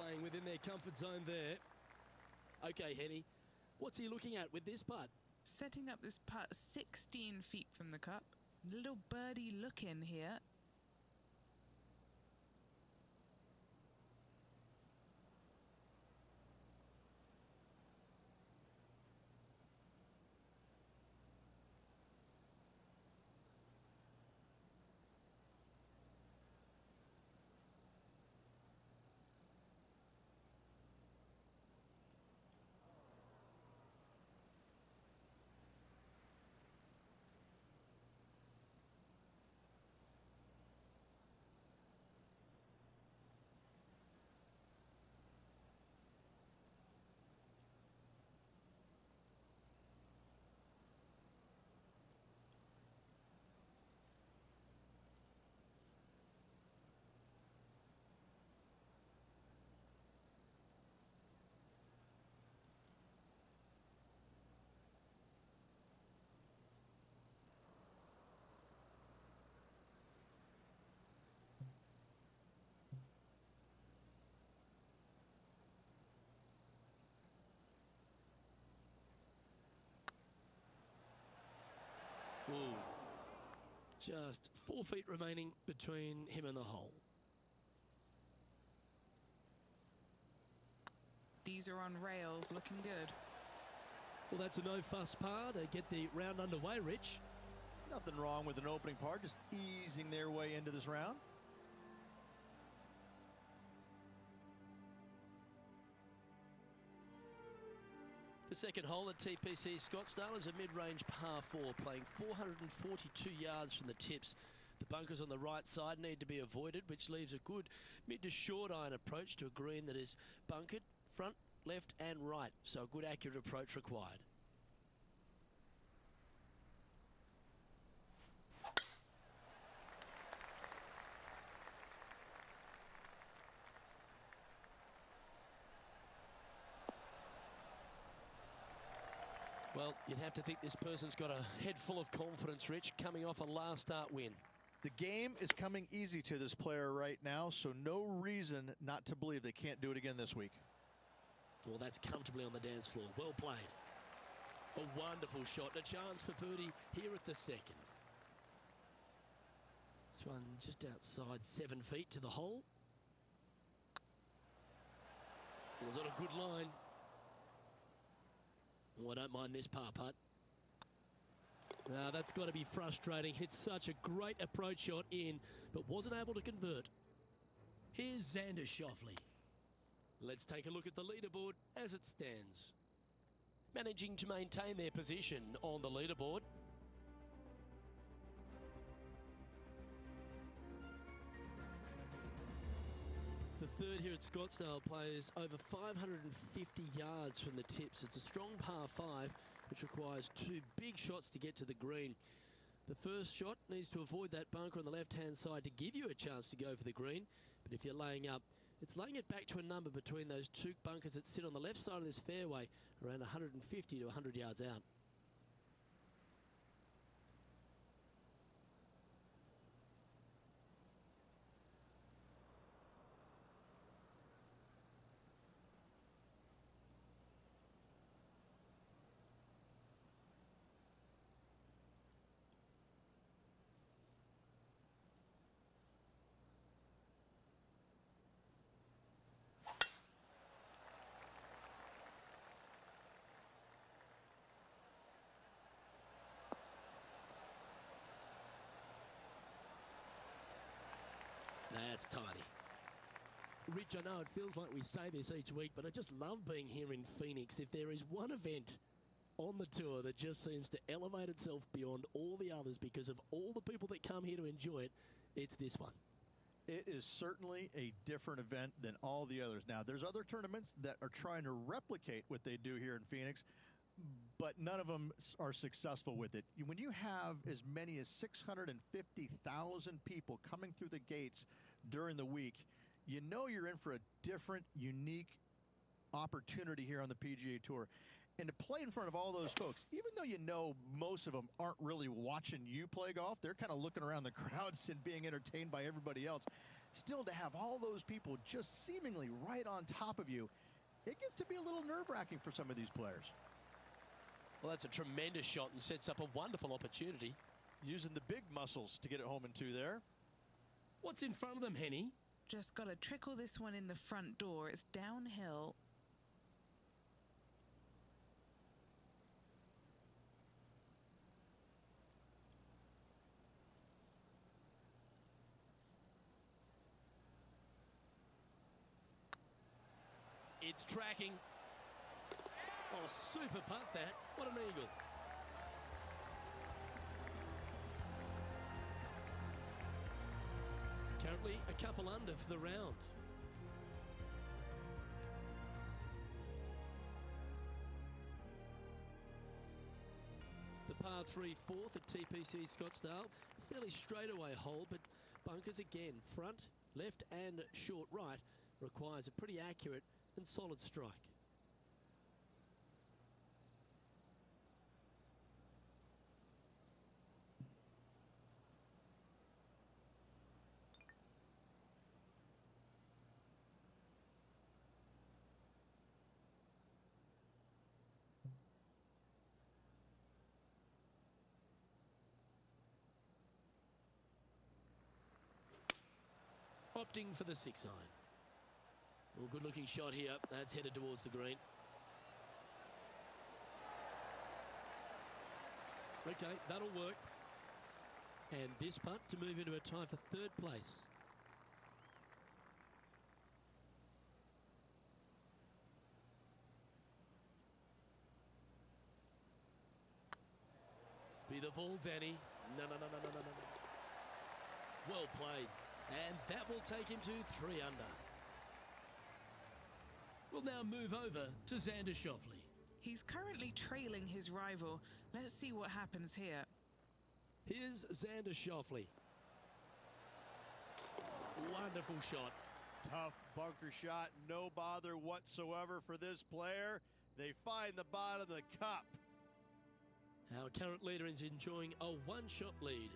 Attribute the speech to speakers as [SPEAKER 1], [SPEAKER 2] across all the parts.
[SPEAKER 1] playing within their comfort zone there. Okay, Henny, what's he looking at with this putt?
[SPEAKER 2] Setting up this putt 16 feet from the cup. Little birdie look in here.
[SPEAKER 1] Ooh. Just 4 feet remaining between him and the hole.
[SPEAKER 2] These are on rails, looking good.
[SPEAKER 1] Well, that's a no-fuss par to get the round underway, Rich.
[SPEAKER 3] Nothing wrong with an opening par, just easing their way into this round.
[SPEAKER 1] The second hole at TPC Scottsdale is a mid-range par 4, playing 442 yards from the tips. The bunkers on the right side need to be avoided, which leaves a good mid to short iron approach to a green that is bunkered front, left and right, so a good accurate approach required. Well, you'd have to think this person's got a head full of confidence, Rich, coming off a last start win.
[SPEAKER 3] The game is coming easy to this player right now, so no reason not to believe they can't do it again this week.
[SPEAKER 1] Well, that's comfortably on the dance floor. Well played. A wonderful shot and a chance for Purdy here at the second. This one just outside 7 feet to the hole. Was on a good line. Oh, I don't mind this par putt. That's got to be frustrating. Hit such a great approach shot in, but wasn't able to convert. Here's Xander Schauffele. Let's take a look at the leaderboard as it stands. Managing to maintain their position on the leaderboard. The third here at Scottsdale plays over 550 yards from the tips. It's a strong par 5, which requires 2 big shots to get to the green. The first shot needs to avoid that bunker on the left-hand side to give you a chance to go for the green. But if you're laying up, it's laying it back to a number between those 2 bunkers that sit on the left side of this fairway, around 150 to 100 yards out. That's tiny. Rich, I know it feels like we say this each week, but I just love being here in Phoenix. If there is one event on the tour that just seems to elevate itself beyond all the others because of all the people that come here to enjoy it, it's this one.
[SPEAKER 3] It is certainly a different event than all the others. Now, there's other tournaments that are trying to replicate what they do here in Phoenix, but none of them are successful with it. When you have as many as 650,000 people coming through the gates during the week, you know you're in for a different, unique opportunity here on the PGA Tour. And to play in front of all those folks, even though you know most of them aren't really watching you play golf, they're kind of looking around the crowds and being entertained by everybody else. still to have all those people just seemingly right on top of you, it gets to be a little nerve-wracking for some of these players.
[SPEAKER 1] Well, that's a tremendous shot and sets up a wonderful opportunity.
[SPEAKER 3] Using the big muscles to get it home in two there.
[SPEAKER 4] What's in front of them, Henny?
[SPEAKER 2] Just got to trickle this one in the front door. It's downhill.
[SPEAKER 1] It's tracking. Oh, super putt that. What an eagle. Currently a couple under for the round. The par 3 fourth at TPC Scottsdale. A fairly straightaway hole, but bunkers again. Front, left and short right requires a pretty accurate and solid strike. Opting for the 6 iron. Well, good looking shot here. That's headed towards the green. Okay, that'll work. And this putt to move into a tie for third place. Be the ball, Danny. No. Well played. And that will take him to 3 under.
[SPEAKER 4] We'll now move over to Xander Schauffele.
[SPEAKER 2] He's currently trailing his rival. Let's see what happens here.
[SPEAKER 1] Here's Xander Schauffele. Wonderful shot.
[SPEAKER 3] Tough bunker shot, no bother whatsoever for this player. They find the bottom of the cup.
[SPEAKER 1] Our current leader is enjoying a one-shot lead.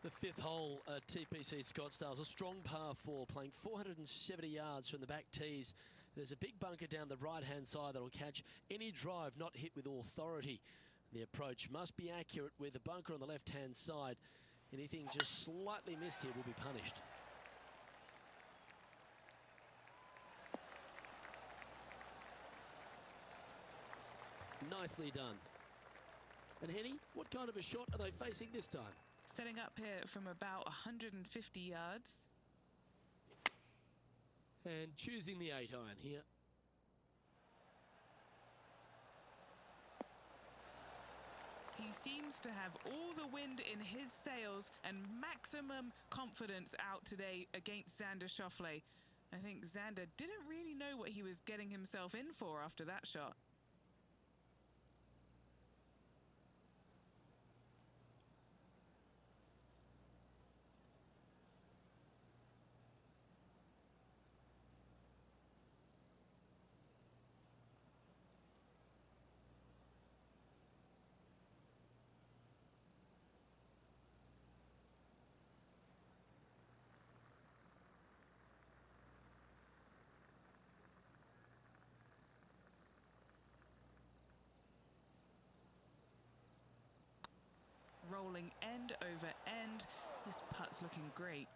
[SPEAKER 1] The 5th hole at TPC Scottsdale is a strong par 4, playing 470 yards from the back tees. There's a big bunker down the right-hand side that will catch any drive not hit with authority. The approach must be accurate with the bunker on the left-hand side. Anything just slightly missed here will be punished. Nicely done. And Henny, what kind of a shot are they facing this time?
[SPEAKER 2] Setting up here from about 150 yards.
[SPEAKER 1] And choosing the 8 iron here.
[SPEAKER 2] He seems to have all the wind in his sails and maximum confidence out today against Xander Schauffele. I think Xander didn't really know what he was getting himself in for after that shot. Rolling end over end. This putt's looking great.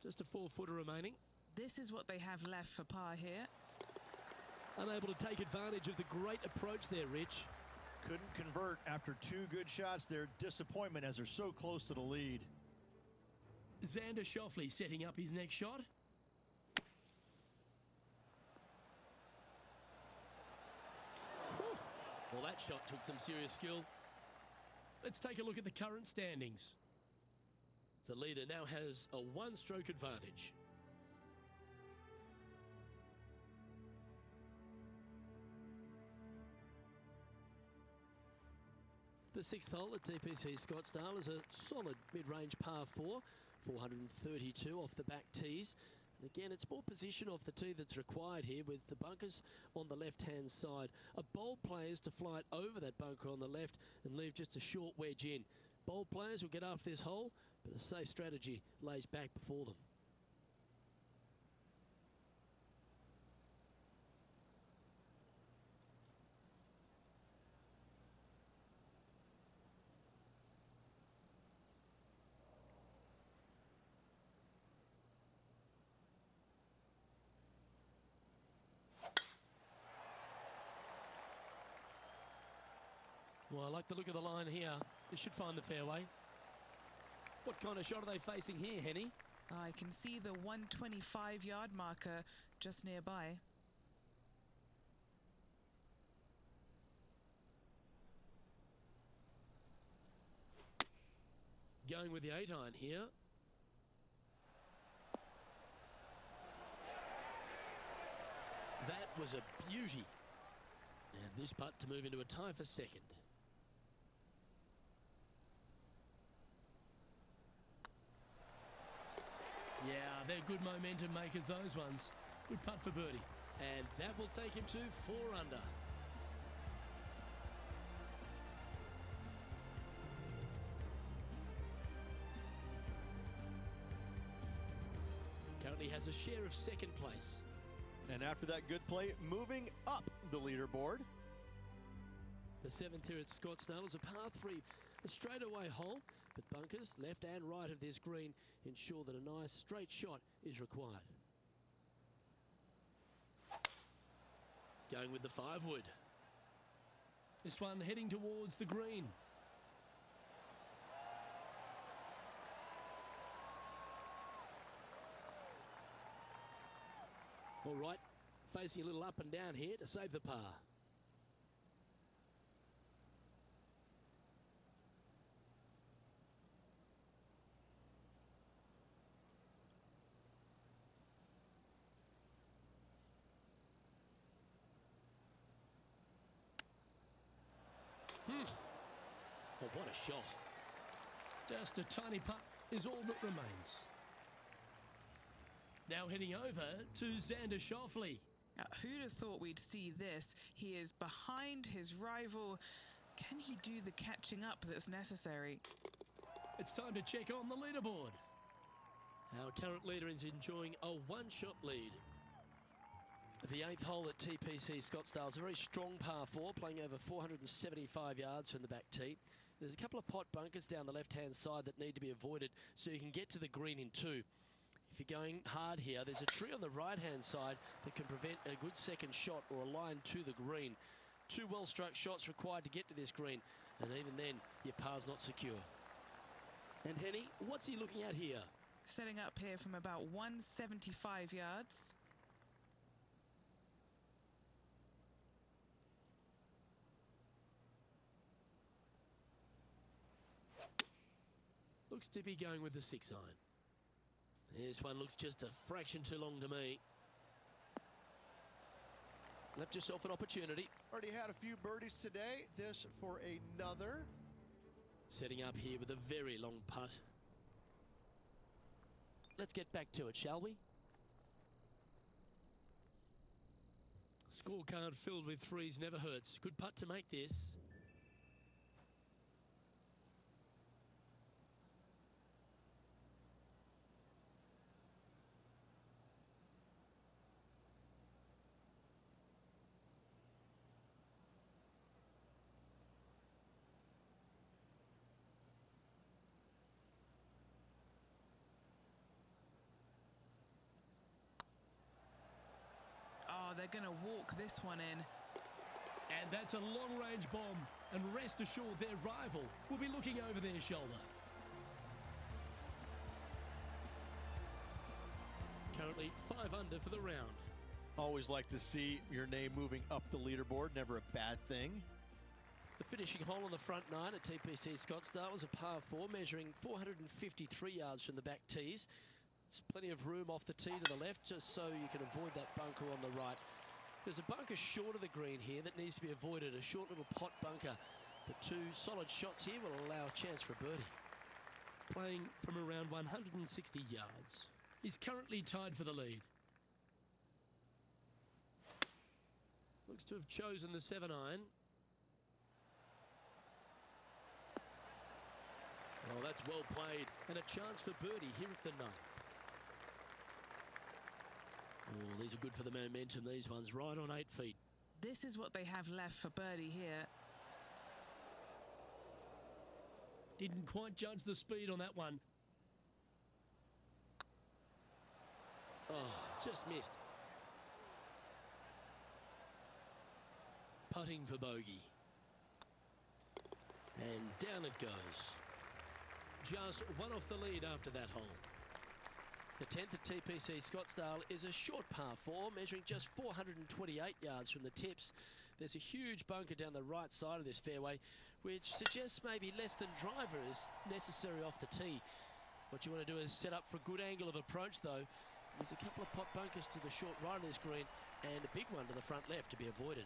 [SPEAKER 1] Just a 4-footer remaining.
[SPEAKER 2] This is what they have left for par here.
[SPEAKER 1] Unable to take advantage of the great approach there, Rich.
[SPEAKER 3] Couldn't convert after 2 good shots there. Disappointment as they're so close to the lead.
[SPEAKER 4] Xander Schauffele setting up his next shot.
[SPEAKER 1] Whew. Well, that shot took some serious skill.
[SPEAKER 4] Let's take a look at the current standings.
[SPEAKER 1] The leader now has a 1-stroke advantage. The 6th hole at TPC Scottsdale is a solid mid-range par 4, 432 off the back tees. And again, it's more position off the tee that's required here with the bunkers on the left-hand side. A bold player is to fly it over that bunker on the left and leave just a short wedge in. Bold players will get off this hole, but a safe strategy lays back before them.
[SPEAKER 4] Well, I like the look of the line here. This should find the fairway.
[SPEAKER 1] What kind of shot are they facing here, Henny?
[SPEAKER 2] I can see the 125-yard marker just nearby.
[SPEAKER 1] Going with the 8-iron here. That was a beauty. And this putt to move into a tie for second.
[SPEAKER 4] Yeah, they're good momentum makers, those ones. Good putt for birdie.
[SPEAKER 1] And that will take him to 4 under. Currently has a share of second place.
[SPEAKER 3] And after that good play, moving up the leaderboard.
[SPEAKER 1] The 7th here at Scottsdale is a par 3, a straightaway hole, but bunkers left and right of this green ensure that a nice straight shot is required. Going with the 5-wood.
[SPEAKER 4] This one heading towards the green.
[SPEAKER 1] All right, facing a little up and down here to save the par. Oh, what a shot.
[SPEAKER 4] Just a tiny putt is all that remains. Now heading over to Xander Schauffele.
[SPEAKER 2] Who'd have thought we'd see this? He is behind his rival. Can he do the catching up that's necessary?
[SPEAKER 4] It's time to check on the leaderboard.
[SPEAKER 1] Our current leader is enjoying a 1-shot lead. The 8th hole at TPC Scottsdale is a very strong par 4, playing over 475 yards from the back tee. There's a couple of pot bunkers down the left-hand side that need to be avoided so you can get to the green in 2. If you're going hard here, there's a tree on the right-hand side that can prevent a good second shot or a line to the green. 2 well-struck shots required to get to this green, and even then, your par's not secure. And Henny, what's he looking at here?
[SPEAKER 2] Setting up here from about 175 yards.
[SPEAKER 1] Looks to be going with the 6-iron. This one looks just a fraction too long to me. Left yourself an opportunity.
[SPEAKER 3] Already had a few birdies today. This for another.
[SPEAKER 1] Setting up here with a very long putt. Let's get back to it, shall we? Scorecard filled with 3s never hurts. Good putt to make this.
[SPEAKER 2] Oh, they're going to walk this one in.
[SPEAKER 4] And that's a long-range bomb. And rest assured their rival will be looking over their shoulder.
[SPEAKER 1] Currently 5 under for the round.
[SPEAKER 3] Always like to see your name moving up the leaderboard. Never a bad thing.
[SPEAKER 1] The finishing hole on the front 9 at TPC Scottsdale was a par 4 measuring 453 yards from the back tees. There's plenty of room off the tee to the left just so you can avoid that bunker on the right. There's a bunker short of the green here that needs to be avoided, a short little pot bunker. The 2 solid shots here will allow a chance for a birdie.
[SPEAKER 4] Playing from around 160 yards. He's currently tied for the lead.
[SPEAKER 1] Looks to have chosen the 7-iron. Oh, that's well played. And a chance for birdie here at the 9th. Oh, these are good for the momentum, these ones, right on 8 feet.
[SPEAKER 2] This is what they have left for birdie here.
[SPEAKER 4] Didn't quite judge the speed on that one.
[SPEAKER 1] Oh, just missed. Putting for bogey. And down it goes. Just one off the lead after that hole. The 10th at TPC Scottsdale is a short par 4, measuring just 428 yards from the tips. There's a huge bunker down the right side of this fairway, which suggests maybe less than driver is necessary off the tee. What you want to do is set up for a good angle of approach, though. There's a couple of pot bunkers to the short right of this green and a big one to the front left to be avoided.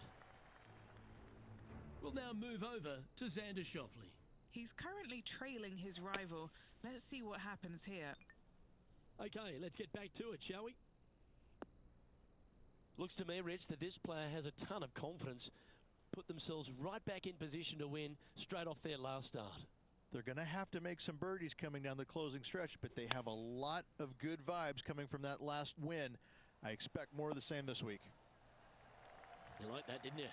[SPEAKER 4] We'll now move over to Xander Schauffele.
[SPEAKER 2] He's currently trailing his rival. Let's see what happens here.
[SPEAKER 1] Okay, let's get back to it, shall we? Looks to me, Rich, that this player has a ton of confidence. Put themselves right back in position to win straight off their last start.
[SPEAKER 3] They're going to have to make some birdies coming down the closing stretch, but they have a lot of good vibes coming from that last win. I expect more of the same this week.
[SPEAKER 1] You like that, didn't you?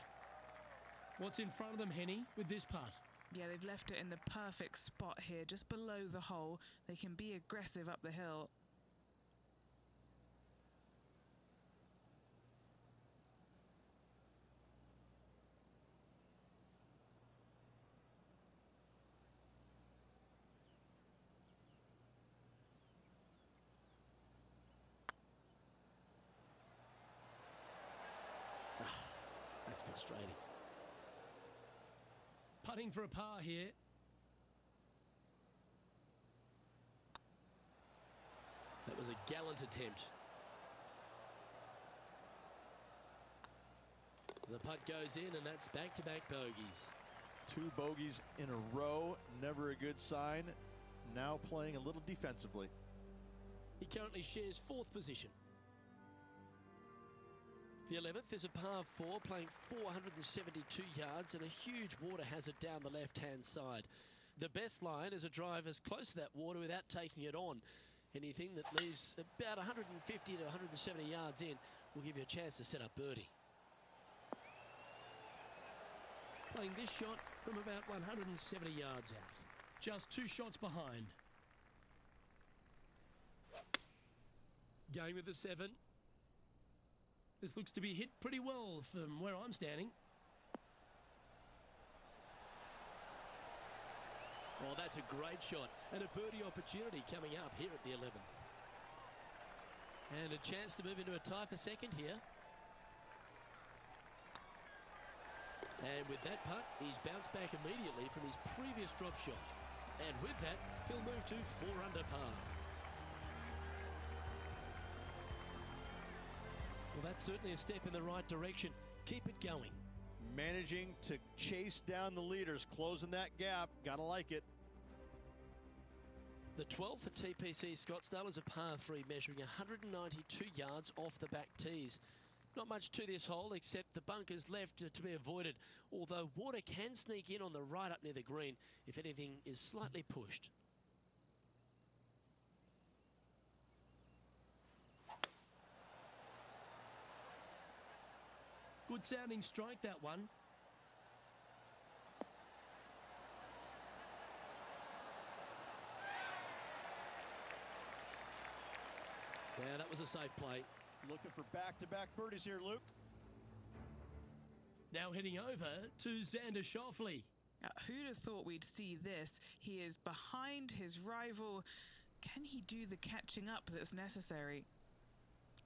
[SPEAKER 4] What's in front of them, Henny, with this putt?
[SPEAKER 2] Yeah, they've left it in the perfect spot here, just below the hole. They can be aggressive up the hill.
[SPEAKER 1] That's frustrating.
[SPEAKER 4] Putting for a par here.
[SPEAKER 1] That was a gallant attempt. The putt goes in, and that's back-to-back bogeys.
[SPEAKER 3] 2 bogeys in a row, never a good sign. Now playing a little defensively.
[SPEAKER 1] He currently shares 4th position. The 11th is a par 4, playing 472 yards and a huge water hazard down the left-hand side. The best line is a drive as close to that water without taking it on. Anything that leaves about 150 to 170 yards in will give you a chance to set up birdie.
[SPEAKER 4] Playing this shot from about 170 yards out. Just 2 shots behind. Going with the 7. This looks to be hit pretty well from where I'm standing.
[SPEAKER 1] Oh, that's a great shot and a birdie opportunity coming up here at the 11th. And a chance to move into a tie for second here. And with that putt, he's bounced back immediately from his previous drop shot. And with that, he'll move to 4 under par. Well, that's certainly a step in the right direction. Keep it going.
[SPEAKER 3] Managing to chase down the leaders, closing that gap. Gotta like it.
[SPEAKER 1] The 12th at TPC Scottsdale is a par 3, measuring 192 yards off the back tees. Not much to this hole except the bunkers left to be avoided, although water can sneak in on the right up near the green if anything is slightly pushed.
[SPEAKER 4] Good sounding strike, that one.
[SPEAKER 1] Yeah, that was a safe play.
[SPEAKER 3] Looking for back-to-back birdies here, Luke.
[SPEAKER 4] Now heading over to Xander Schauffele.
[SPEAKER 2] Who'd have thought we'd see this? He is behind his rival. Can he do the catching up that's necessary?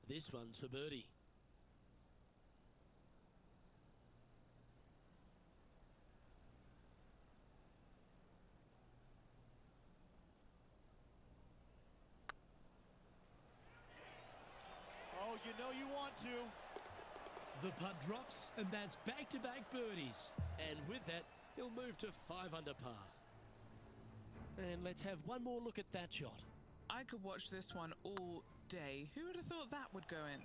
[SPEAKER 1] This one's for birdie.
[SPEAKER 3] Oh, you know you want to.
[SPEAKER 4] The putt drops, and that's back-to-back birdies.
[SPEAKER 1] And with that, he'll move to 5 under par. And let's have one more look at that shot.
[SPEAKER 2] I could watch this one all day. Who would have thought that would go in?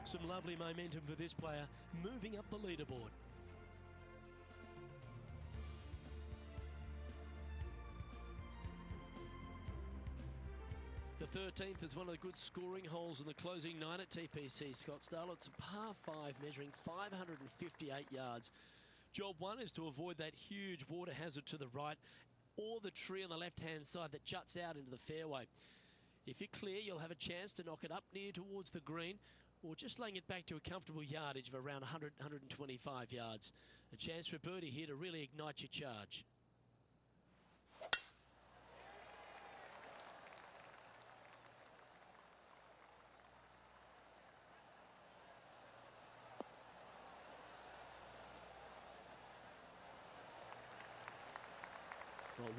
[SPEAKER 1] Some lovely momentum for this player, moving up the leaderboard. The 13th is one of the good scoring holes in the closing 9 at TPC Scottsdale. It's a par 5 measuring 558 yards. Job 1 is to avoid that huge water hazard to the right or the tree on the left-hand side that juts out into the fairway. If you're clear, you'll have a chance to knock it up near towards the green, or just laying it back to a comfortable yardage of around 100, 125 yards. A chance for a birdie here to really ignite your charge.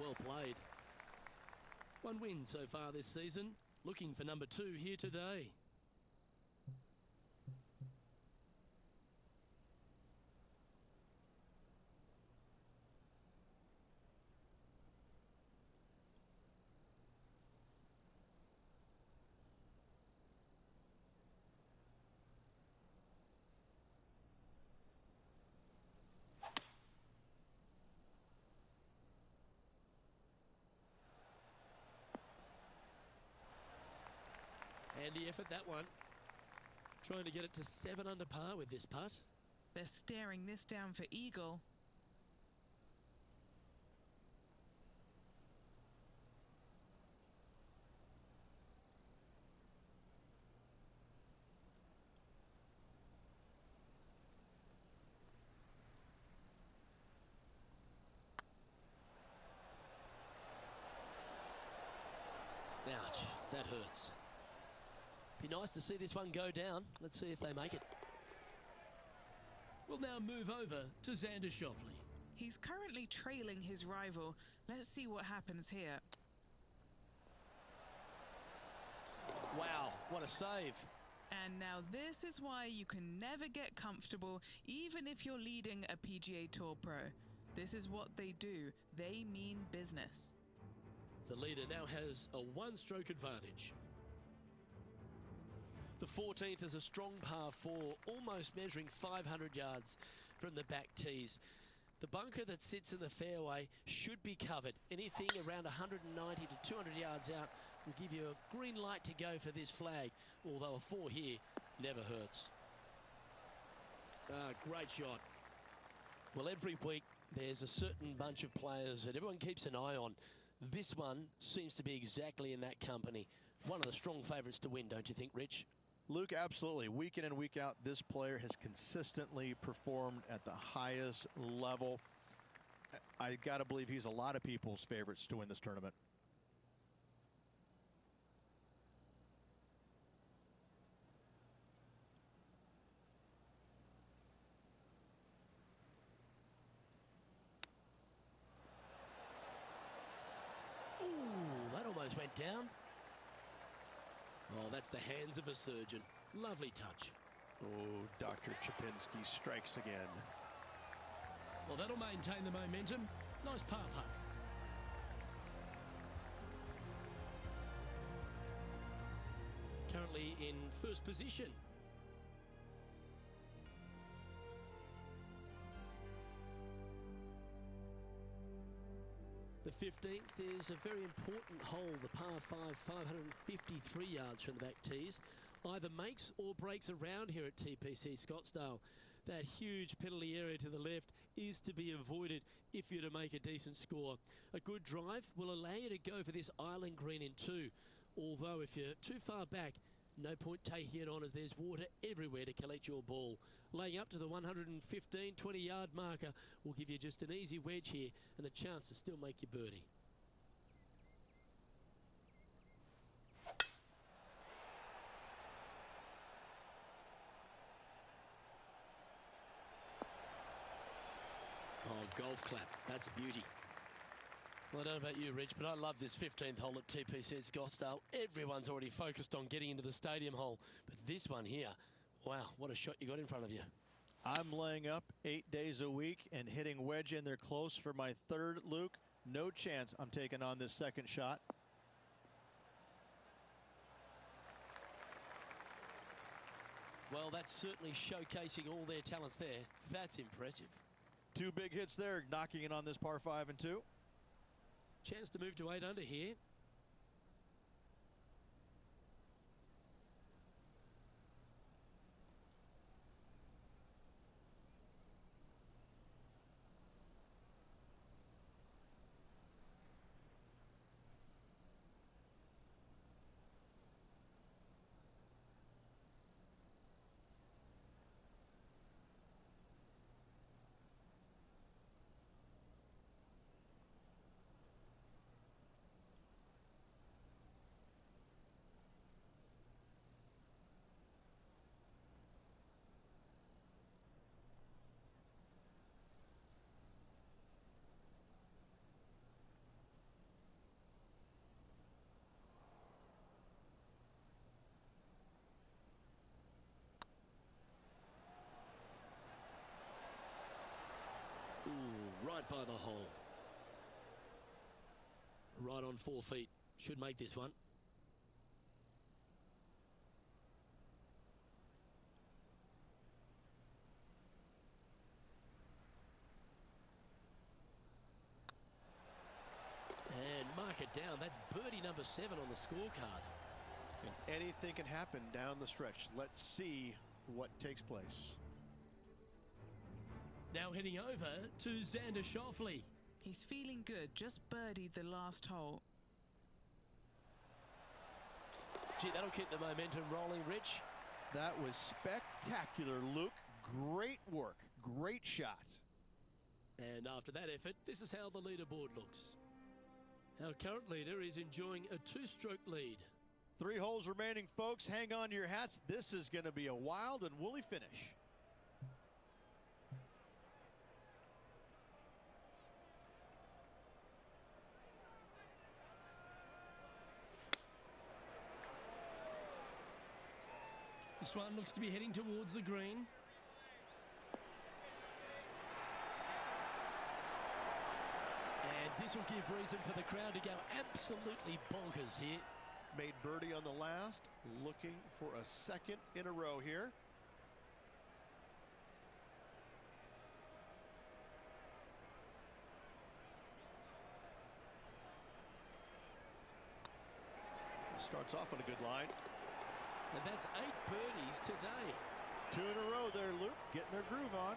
[SPEAKER 1] Well played. One win so far this season. Looking for number 2 here today. Handy effort, that one. Trying to get it to 7 under par with this putt.
[SPEAKER 2] They're staring this down for eagle.
[SPEAKER 1] Ouch, that hurts. Be nice to see this one go down. Let's see if they make it.
[SPEAKER 4] We'll now move over to Xander Schauffele.
[SPEAKER 2] He's currently trailing his rival. Let's see what happens here.
[SPEAKER 1] Wow, what a save.
[SPEAKER 2] And now this is why you can never get comfortable, even if you're leading a PGA Tour pro. This is what they do. They mean business.
[SPEAKER 1] The leader now has a 1-stroke advantage. The 14th is a strong par 4, almost measuring 500 yards from the back tees. The bunker that sits in the fairway should be covered. Anything around 190 to 200 yards out will give you a green light to go for this flag, although a 4 here never hurts. Great shot. Well, every week there's a certain bunch of players that everyone keeps an eye on. This one seems to be exactly in that company. One of the strong favourites to win, don't you think, Rich?
[SPEAKER 3] Luke, absolutely. Week in and week out, this player has consistently performed at the highest level. I got to believe he's a lot of people's favorites to win this tournament.
[SPEAKER 1] Ooh, that almost went down. Oh, that's the hands of a surgeon. Lovely touch.
[SPEAKER 3] Oh, Dr. Chapinski strikes again.
[SPEAKER 4] Well, that'll maintain the momentum. Nice par putt.
[SPEAKER 1] Currently in first position. The 15th is a very important hole, the par 5, 553 yards from the back tees. Either makes or breaks around here at TPC Scottsdale. That huge penalty area to the left is to be avoided if you're to make a decent score. A good drive will allow you to go for this island green in 2. Although if you're too far back, no point taking it on as there's water everywhere to collect your ball. Laying up to the 115, 20-yard marker will give you just an easy wedge here and a chance to still make your birdie. Oh, golf clap. That's a beauty. Well, I don't know about you, Rich, but I love this 15th hole at TPC at Scottsdale. Everyone's already focused on getting into the stadium hole. But this one here, wow, what a shot you got in front of you.
[SPEAKER 3] I'm laying up 8 days a week and hitting wedge in there close for my 3rd, Luke. No chance I'm taking on this 2nd shot.
[SPEAKER 1] Well, that's certainly showcasing all their talents there. That's impressive.
[SPEAKER 3] 2 big hits there, knocking it on this par 5 and 2.
[SPEAKER 1] Chance to move to 8 under here. Saved by the hole. Right on 4 feet. Should make this one. And mark it down. That's birdie number 7 on the scorecard.
[SPEAKER 5] And anything can happen down the stretch. Let's see what takes place.
[SPEAKER 4] Now heading over to Xander Schauffele.
[SPEAKER 2] He's feeling good, just birdied the last hole.
[SPEAKER 1] Gee, that'll keep the momentum rolling, Rich.
[SPEAKER 3] That was spectacular, Luke. Great work. Great shot.
[SPEAKER 1] And after that effort, this is how the leaderboard looks. Our current leader is enjoying a 2-stroke lead.
[SPEAKER 3] 3 holes remaining, folks. Hang on to your hats. This is going to be a wild and woolly finish.
[SPEAKER 4] This one looks to be heading towards the green.
[SPEAKER 1] And this will give reason for the crowd to go absolutely bonkers here.
[SPEAKER 5] Made birdie on the last, looking for a second in a row here. Starts off on a good line.
[SPEAKER 1] And that's 8 birdies today.
[SPEAKER 3] 2 in a row there, Luke. Getting their groove on.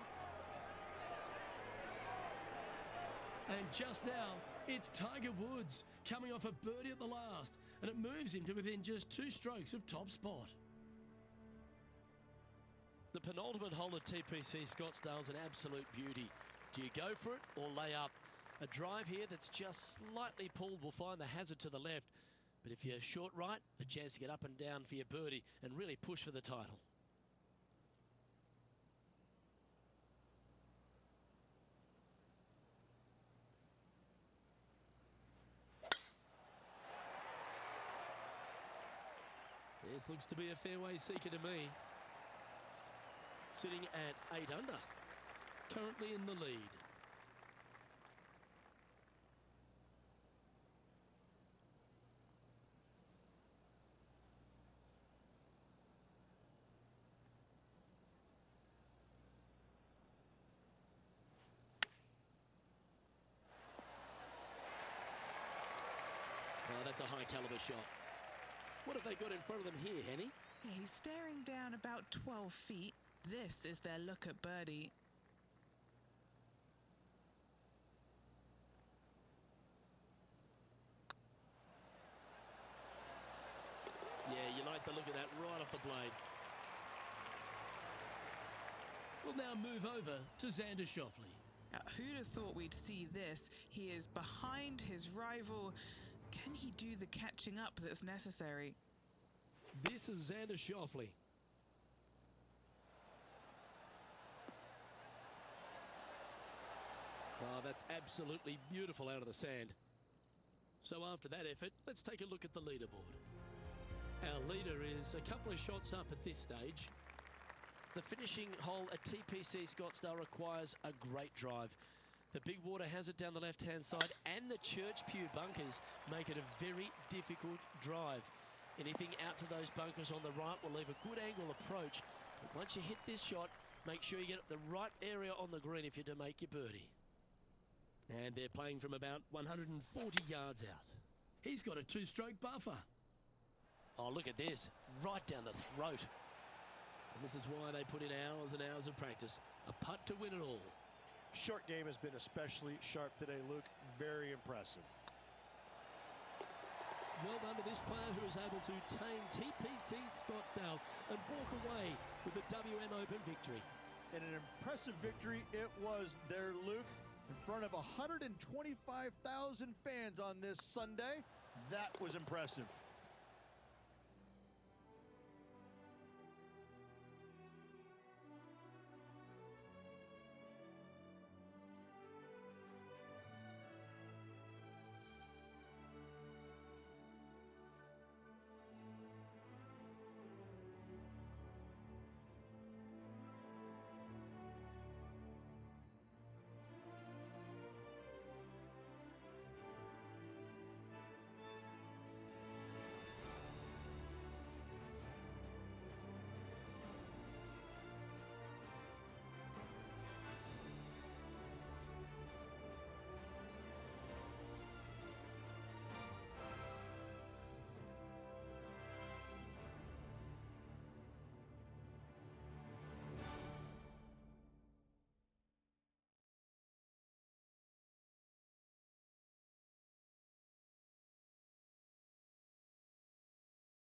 [SPEAKER 4] And just now, it's Tiger Woods coming off a birdie at the last, and it moves him to within just 2 strokes of top spot.
[SPEAKER 1] The penultimate hole at TPC Scottsdale's an absolute beauty. Do you go for it or lay up? A drive here that's just slightly pulled will find the hazard to the left. But if you're short right, a chance to get up and down for your birdie and really push for the title. This looks to be a fairway seeker to me. Sitting at 8 under. Currently in the lead. Oh, that's a high caliber shot. What have they got in front of them here, Henny?
[SPEAKER 2] Yeah, he's staring down about 12 feet. This is their look at birdie.
[SPEAKER 1] Yeah, you like the look of that right off the blade.
[SPEAKER 4] We'll now move over to Xander Schauffele.
[SPEAKER 2] Who'd have thought we'd see this? He is behind his rival. Can he do the catching up that's necessary?
[SPEAKER 1] This is Xander Schauffele. Oh, that's absolutely beautiful out of the sand. So after that effort, let's take a look at the leaderboard. Our leader is a couple of shots up at this stage. The finishing hole at TPC Scottsdale requires a great drive. The big water hazard down the left-hand side and the Church Pew bunkers make it a very difficult drive. Anything out to those bunkers on the right will leave a good angle approach. But once you hit this shot, make sure you get the right area on the green if you're to make your birdie. And they're playing from about 140 yards out.
[SPEAKER 4] He's got a 2-stroke buffer.
[SPEAKER 1] Oh, look at this. Right down the throat. And this is why they put in hours and hours of practice. A putt to win it all.
[SPEAKER 5] Short game has been especially sharp today, Luke. Very impressive.
[SPEAKER 1] Well done to this player who was able to tame TPC Scottsdale and walk away with the WM Open victory.
[SPEAKER 3] And an impressive victory it was there, Luke, in front of 125,000 fans on this Sunday. That was impressive.